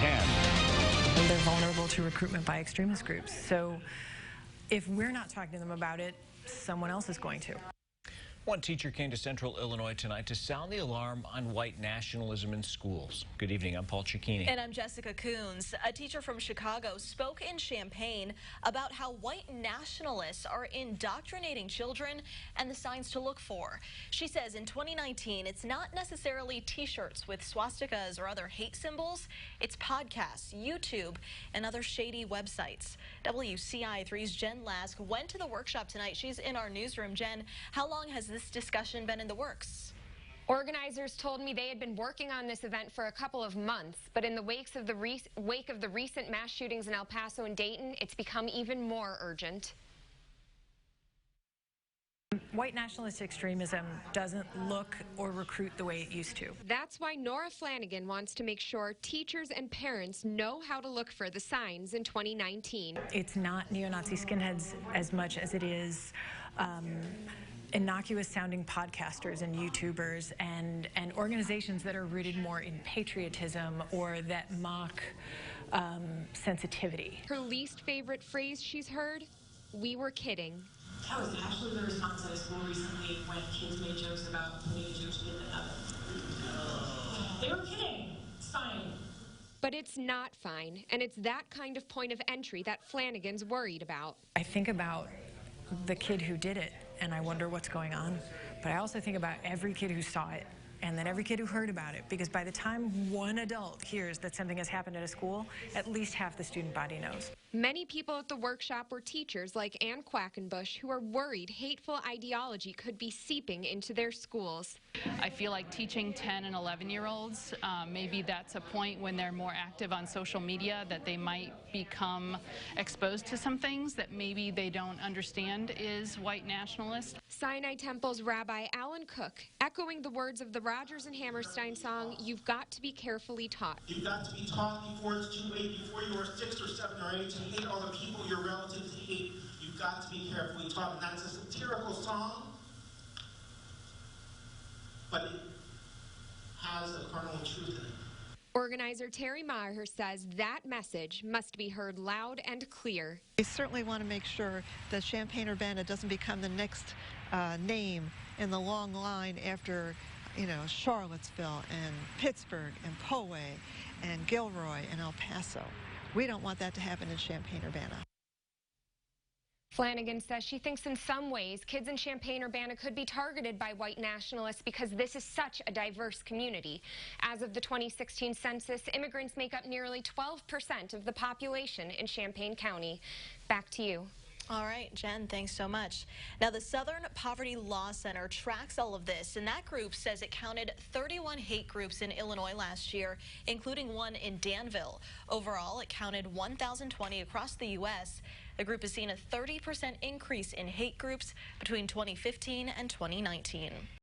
can. They're vulnerable to recruitment by extremist groups. So if we're not talking to them about it, someone else is going to. One teacher came to Central Illinois tonight to sound the alarm on white nationalism in schools. Good evening, I'm Paul Cicchini. And I'm Jessica Coons. A teacher from Chicago spoke in Champaign about how white nationalists are indoctrinating children and the signs to look for. She says in 2019, it's not necessarily t-shirts with swastikas or other hate symbols. It's podcasts, YouTube, and other shady websites. WCIA3's Jen Lask went to the workshop tonight. She's in our newsroom. Jen, how long has this discussion been in the works? Organizers told me they had been working on this event for a couple of months, but in the wake of the recent mass shootings in El Paso and Dayton, it's become even more urgent. White nationalist extremism doesn't look or recruit the way it used to. That's why Nora Flanagan wants to make sure teachers and parents know how to look for the signs in 2019. It's not neo-Nazi skinheads as much as it is innocuous-sounding podcasters and YouTubers and organizations that are rooted more in patriotism or that mock sensitivity. Her least favorite phrase she's heard, "We were kidding." That was actually the response at a school recently when kids made jokes about putting a Jewish kid in the oven. They were kidding. It's fine. But it's not fine, and it's that kind of point of entry that Flanagan's worried about. I think about the kid who did it, and I wonder what's going on. But I also think about every kid who saw it, and then every kid who heard about it, because by the time one adult hears that something has happened at a school, at least half the student body knows. Many people at the workshop were teachers like Ann Quackenbush who are worried hateful ideology could be seeping into their schools. I feel like teaching 10 and 11-year-olds, maybe that's a point when they're more active on social media that they might become exposed to some things that maybe they don't understand is white nationalist. Sinai Temple's Rabbi Alan Cook, echoing the words of the Rodgers and Hammerstein song, "You've got to be carefully taught." You've got to be taught before it's too late, before you are 6 or 7 or 8, to hate all the people your relatives hate. You've got to be carefully taught. And that's a satirical song, but it has a kernel of truth in it. Organizer Terry Maher says that message must be heard loud and clear. We certainly want to make sure that Champaign-Urbana doesn't become the next name in the long line after, Charlottesville and Pittsburgh and Poway and Gilroy and El Paso. We don't want that to happen in Champaign-Urbana. Flanagan says she thinks in some ways kids in Champaign-Urbana could be targeted by white nationalists because this is such a diverse community. As of the 2016 census, immigrants make up nearly 12% of the population in Champaign County. Back to you. All right, Jen, thanks so much. Now, the Southern Poverty Law Center tracks all of this, and that group says it counted 31 hate groups in Illinois last year, including one in Danville. Overall, it counted 1,020 across the U.S. The group has seen a 30% increase in hate groups between 2015 and 2019.